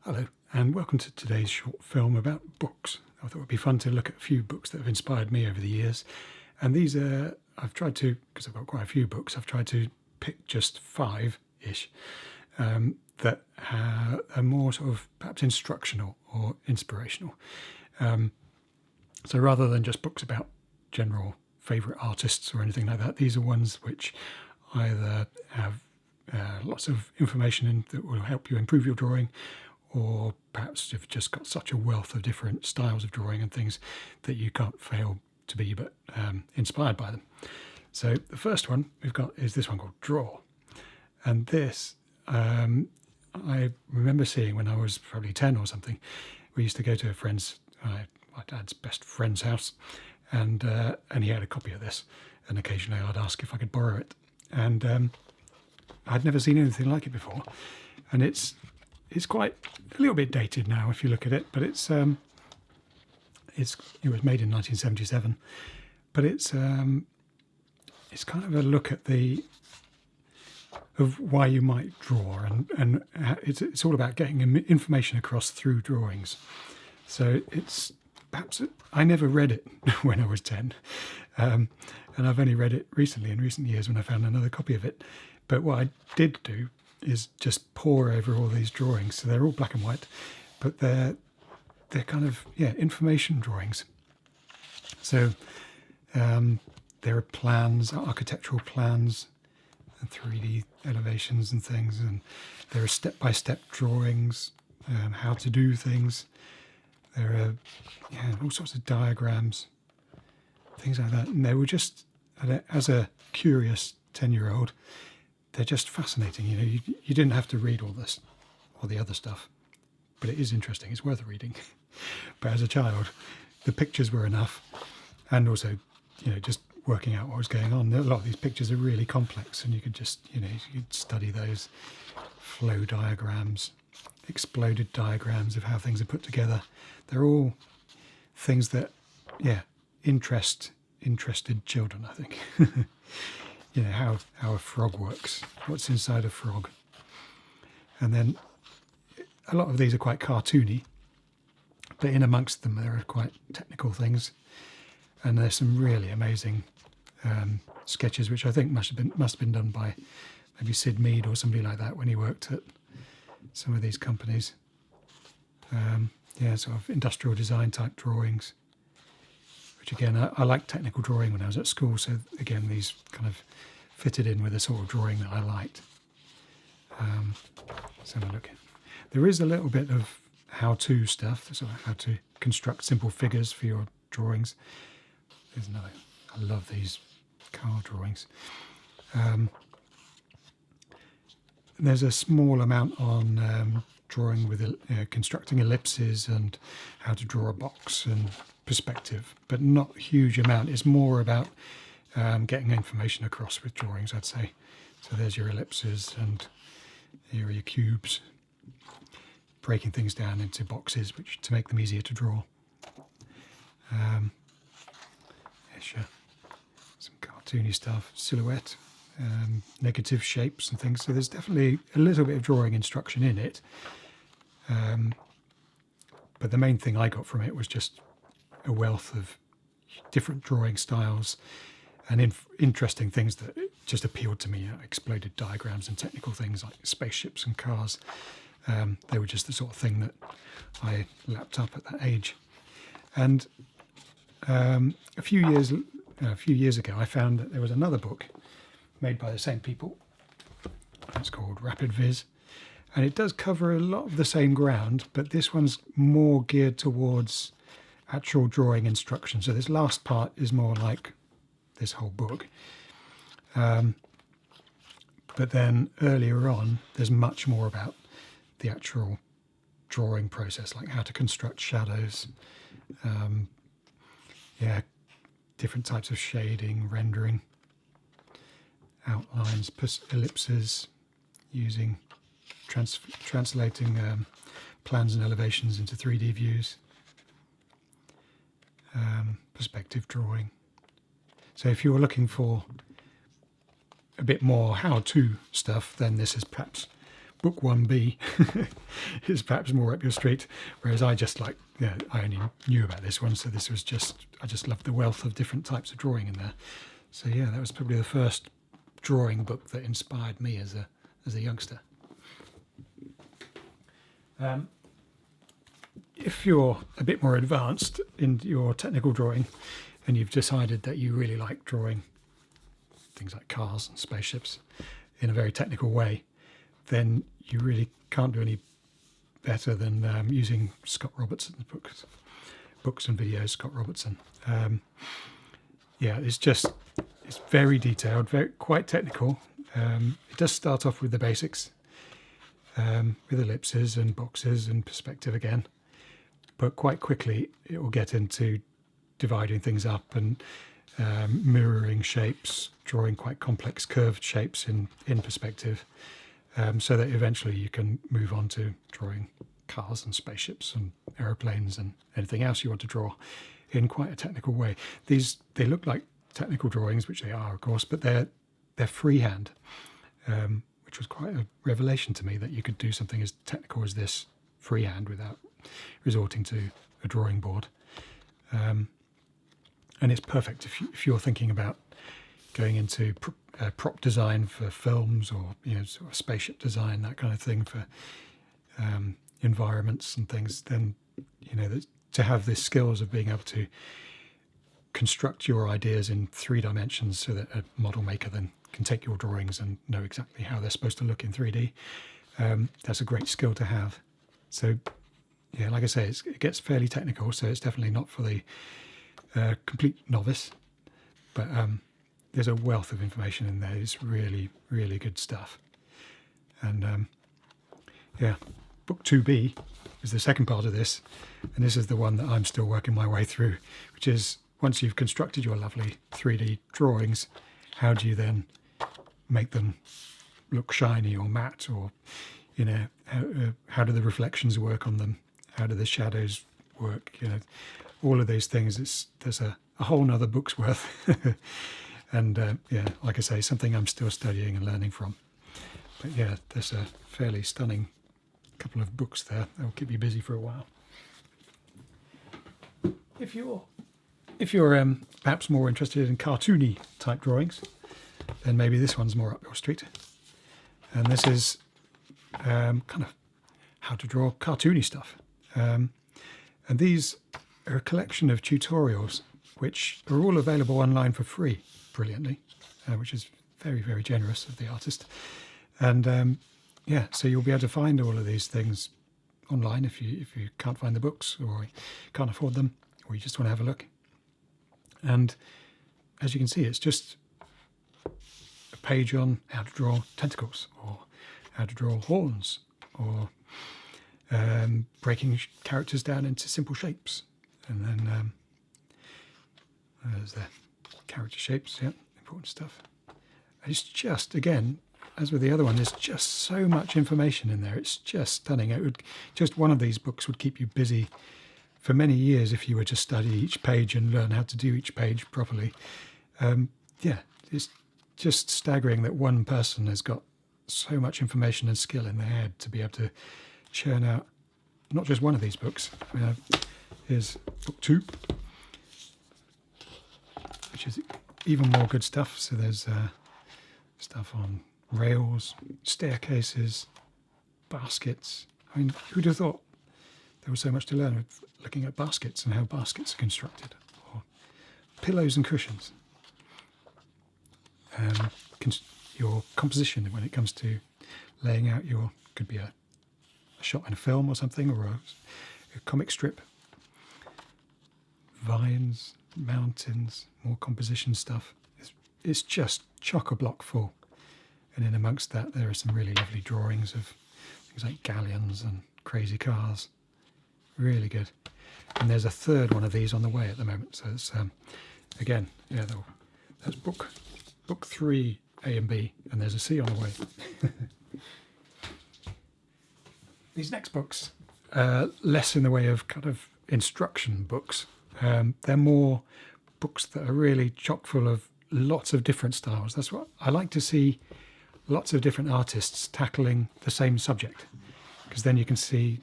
Hello, and welcome to today's short film about books. I thought it would be fun to look at a few books that have inspired me over the years. And these are, I've tried to, because I've got quite a few books, I've tried to pick just five-ish that are more sort of perhaps instructional or inspirational. So rather than just books about general favourite artists or anything like that, these are ones which either have lots of information in that will help you improve your drawing, or perhaps you've just got such a wealth of different styles of drawing and things that you can't fail to be but inspired by them. So the first one we've got is this one called Draw. And this, I remember seeing when I was probably 10 or something. We used to go to a friend's, my dad's best friend's house, and he had a copy of this, and occasionally I'd ask if I could borrow it. And I'd never seen anything like it before, and it's quite a little bit dated now if you look at it, but it was made in 1977, but it's kind of a look at of why you might draw, and it's all about getting information across through drawings. So it's perhaps, I never read it when I was 10, and I've only read it recently in recent years when I found another copy of it. But what I did do is just pore over all these drawings. So they're all black and white, but they're kind of, information drawings. So there are plans, architectural plans, and 3D elevations and things, and there are step-by-step drawings, how to do things. There are all sorts of diagrams, things like that. And they were just, as a curious 10-year-old, they're just fascinating. You didn't have to read all this or the other stuff, but it is interesting. It's worth reading. But as a child, the pictures were enough, and also, just working out what was going on. A lot of these pictures are really complex, and you could just, you could study those flow diagrams, exploded diagrams of how things are put together. They're all things that, interested children, I think. How a frog works, what's inside a frog. And then a lot of these are quite cartoony, but in amongst them there are quite technical things. And there's some really amazing sketches, which I think must have been done by maybe Sid Mead or somebody like that when he worked at some of these companies. Sort of industrial design type drawings, which again, I liked technical drawing when I was at school, so again, these kind of fitted in with the sort of drawing that I liked. So look, there is a little bit of how-to stuff, sort of how to construct simple figures for your drawings. There's another, I love these car drawings. There's a small amount on drawing with constructing ellipses and how to draw a box and perspective, but not a huge amount. It's more about getting information across with drawings, I'd say. So there's your ellipses, and here are your cubes, breaking things down into boxes which to make them easier to draw. Sure. Some cartoony stuff, silhouette, negative shapes and things. So there's definitely a little bit of drawing instruction in it. But the main thing I got from it was just a wealth of different drawing styles and interesting things that just appealed to me. Exploded diagrams and technical things like spaceships and cars. They were just the sort of thing that I lapped up at that age. And a few years ago, I found that there was another book made by the same people. It's called Rapid Viz, and it does cover a lot of the same ground, but this one's more geared towards actual drawing instruction. So this last part is more like this whole book. But then earlier on, there's much more about the actual drawing process, like how to construct shadows, different types of shading, rendering, outlines, ellipses, using translating plans and elevations into 3D views, perspective drawing. So if you're looking for a bit more how-to stuff, then this is perhaps book 1B is perhaps more up your street, whereas I only knew about this one, so this was I just loved the wealth of different types of drawing in there. So yeah, that was probably the first drawing book that inspired me as a youngster. If you're a bit more advanced in your technical drawing and you've decided that you really like drawing things like cars and spaceships in a very technical way, then you really can't do any better than using Scott Robertson's books and videos. Scott Robertson. It's very detailed, quite technical. It does start off with the basics, with ellipses and boxes and perspective again, but quite quickly it will get into dividing things up and mirroring shapes, drawing quite complex curved shapes in perspective, so that eventually you can move on to drawing cars and spaceships and aeroplanes and anything else you want to draw in quite a technical way. They look like technical drawings, which they are, of course, but they're freehand, which was quite a revelation to me that you could do something as technical as this freehand without resorting to a drawing board. And it's perfect if you're thinking about going into prop design for films, or sort of spaceship design, that kind of thing, for environments and things. Then to have the skills of being able to construct your ideas in 3 dimensions, so that a model maker then can take your drawings and know exactly how they're supposed to look in 3D. That's a great skill to have. So yeah, like I say, it gets fairly technical, so it's definitely not for the complete novice, but there's a wealth of information in there. It's really, really good stuff. And book 2B is the second part of this, and this is the one that I'm still working my way through, which is, once you've constructed your lovely 3D drawings, how do you then make them look shiny or matte, or how do the reflections work on them? How do the shadows work? All of these things. There's a whole nother book's worth. And like I say, something I'm still studying and learning from. But yeah, there's a fairly stunning couple of books there that will keep you busy for a while. If you're perhaps more interested in cartoony type drawings, then maybe this one's more up your street. And this is kind of how to draw cartoony stuff. And these are a collection of tutorials which are all available online for free, brilliantly, which is very, very generous of the artist. And so you'll be able to find all of these things online if you can't find the books, or can't afford them, or you just want to have a look. And as you can see, it's just a page on how to draw tentacles, or how to draw horns, or breaking characters down into simple shapes. And then there's the character shapes, important stuff. It's just, again, as with the other one, there's just so much information in there. It's just stunning. Just one of these books would keep you busy for many years if you were to study each page and learn how to do each page properly. It's just staggering that one person has got so much information and skill in their head to be able to churn out not just one of these books. Here's book 2, which is even more good stuff. So there's stuff on rails, staircases, baskets. Who'd have thought there was so much to learn with looking at baskets and how baskets are constructed, or pillows and cushions. Your composition when it comes to laying out could be a shot in a film or something, or a comic strip. Vines, mountains, more composition stuff. It's just chock-a-block full. And in amongst that, there are some really lovely drawings of things like galleons and crazy cars. Really good. And there's a third one of these on the way at the moment. So it's, again, that's book 3, A and B, and there's a C on the way. These next books, less in the way of kind of instruction books. They're more books that are really chock full of lots of different styles. That's what I like to see. lots of different artists tackling the same subject, because then you can see,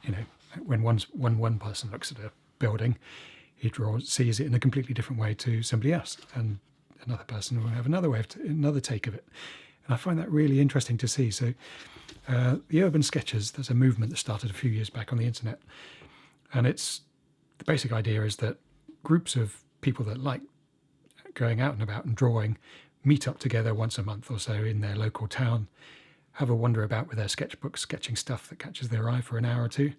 you know, when one person looks at a building, he sees it in a completely different way to somebody else, and another person will have another way another take of it. And I find that really interesting to see. So the urban sketchers, there's a movement that started a few years back on the internet, and the basic idea is that groups of people that like going out and about and drawing meet up together once a month or so in their local town, have a wander about with their sketchbooks, sketching stuff that catches their eye for an hour or two,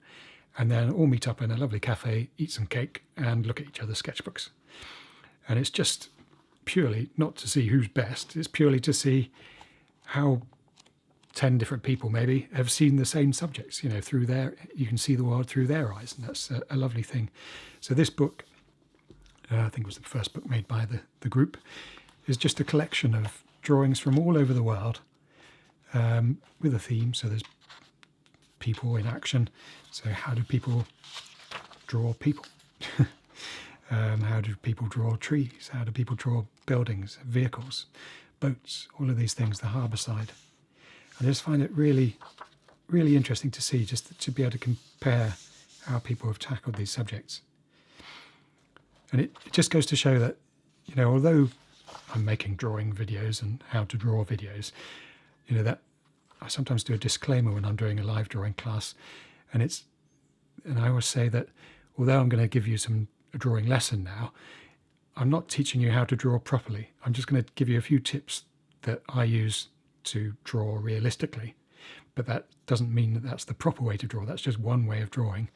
and then all meet up in a lovely cafe, eat some cake, and look at each other's sketchbooks. And it's just purely not to see who's best, it's purely to see how 10 different people maybe have seen the same subjects, you know, you can see the world through their eyes, and that's a lovely thing. So this book, I think it was the first book made by the group, is just a collection of drawings from all over the world with a theme. So there's people in action. So how do people draw people? How do people draw trees? How do people draw buildings, vehicles, boats, all of these things, the harbour side. I just find it really, really interesting to see, just to be able to compare how people have tackled these subjects. And it just goes to show that, you know, although I'm making drawing videos and how to draw videos, you know, that I sometimes do a disclaimer when I'm doing a live drawing class, and I always say that although I'm going to give you a drawing lesson now, I'm not teaching you how to draw properly. I'm just going to give you a few tips that I use to draw realistically, but that doesn't mean that that's the proper way to draw. That's just one way of drawing.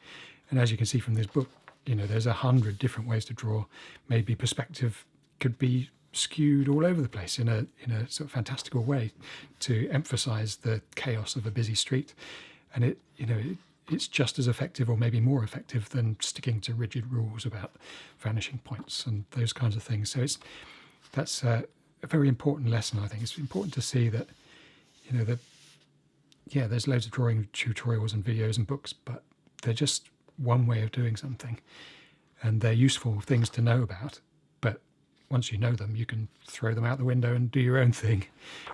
And as you can see from this book, you know, there's 100 different ways to draw. Maybe perspective could be skewed all over the place in a sort of fantastical way to emphasize the chaos of a busy street. And it's just as effective, or maybe more effective, than sticking to rigid rules about vanishing points and those kinds of things. So that's a very important lesson, I think. It's important to see that, you know, there's loads of drawing tutorials and videos and books, but they're just one way of doing something, and they're useful things to know about. But once you know them, you can throw them out the window and do your own thing,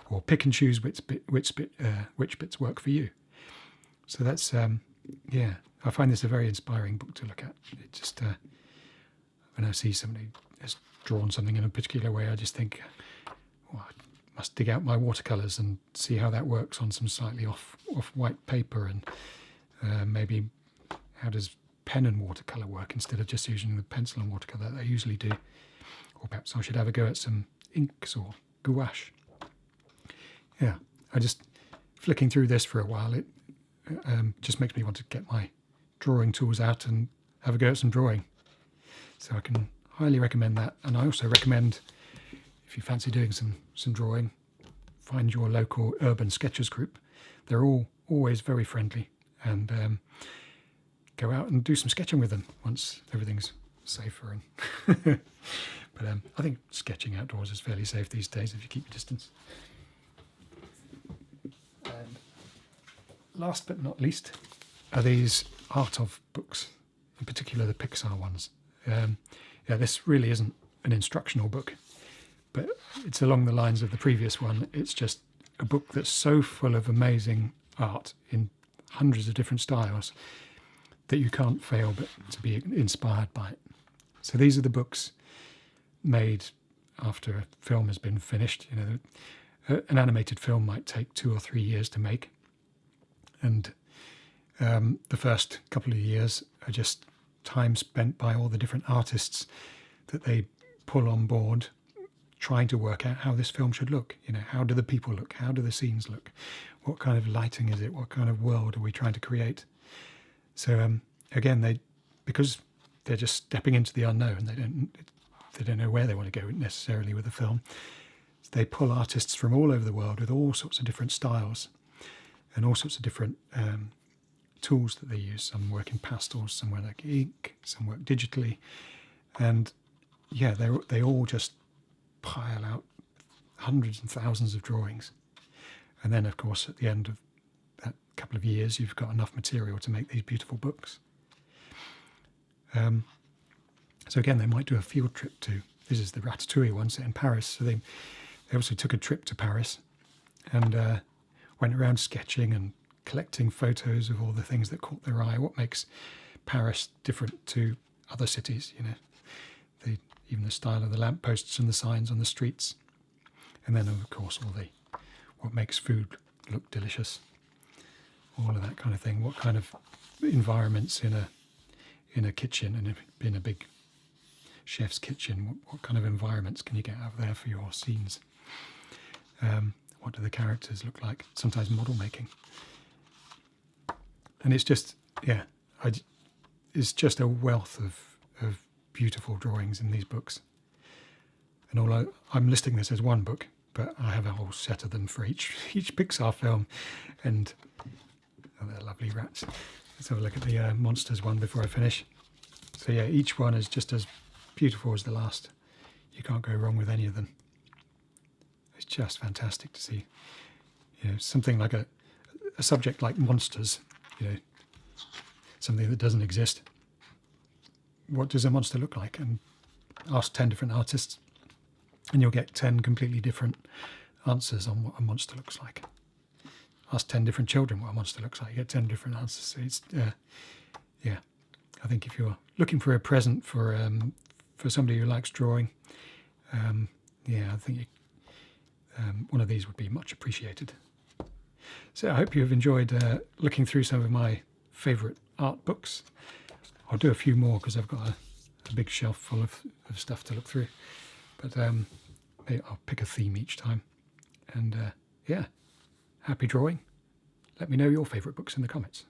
or pick and choose which bits work for you. So that's I find this a very inspiring book to look at. It just when I see somebody has drawn something in a particular way, I just think, I must dig out my watercolours and see how that works on some slightly off white paper, and maybe how does pen and watercolour work instead of just using the pencil and watercolour that I usually do. Or perhaps I should have a go at some inks or gouache. Yeah, I just flicking through this for a while, it just makes me want to get my drawing tools out and have a go at some drawing. So I can highly recommend that. And I also recommend, if you fancy doing some drawing, find your local urban sketchers group. They're always very friendly, and go out and do some sketching with them once everything's safer. And but I think sketching outdoors is fairly safe these days if you keep your distance. And last but not least are these art of books, in particular the Pixar ones. This really isn't an instructional book, but it's along the lines of the previous one. It's just a book that's so full of amazing art in hundreds of different styles that you can't fail but to be inspired by it. So these are the books made after a film has been finished. You know, an animated film might take 2 or 3 years to make, and the first couple of years are just time spent by all the different artists that they pull on board, trying to work out how this film should look. You know, how do the people look? How do the scenes look? What kind of lighting is it? What kind of world are we trying to create? So again, because they're just stepping into the unknown, they don't know where they want to go necessarily with the film. So they pull artists from all over the world with all sorts of different styles and all sorts of different tools that they use. Some work in pastels, some work like ink, some work digitally, and they all just pile out hundreds and thousands of drawings. And then, of course, at the end of that couple of years, you've got enough material to make these beautiful books. So again, they might do a field trip to, this is the Ratatouille one set in Paris. So they also took a trip to Paris and went around sketching and collecting photos of all the things that caught their eye. What makes Paris different to other cities? Even the style of the lampposts and the signs on the streets, and then of course what makes food look delicious. All of that kind of thing. What kind of environments in a kitchen, and in a big chef's kitchen, what kind of environments can you get out there for your scenes? What do the characters look like? Sometimes model making. And it's just, it's just a wealth of beautiful drawings in these books. And although I'm listing this as one book, but I have a whole set of them for each Pixar film. And they're lovely rats. Let's have a look at the monsters one before I finish. So yeah, each one is just as beautiful as the last. You can't go wrong with any of them. It's just fantastic to see, something like a subject like monsters, something that doesn't exist. What does a monster look like? And ask 10 different artists, and you'll get 10 completely different answers on what a monster looks like. Ask 10 different children what a monster looks like, you get 10 different answers. So it's, I think if you're looking for a present for somebody who likes drawing, I think one of these would be much appreciated. So I hope you've enjoyed looking through some of my favourite art books. I'll do a few more because I've got a big shelf full of stuff to look through. But maybe I'll pick a theme each time. And happy drawing. Let me know your favourite books in the comments.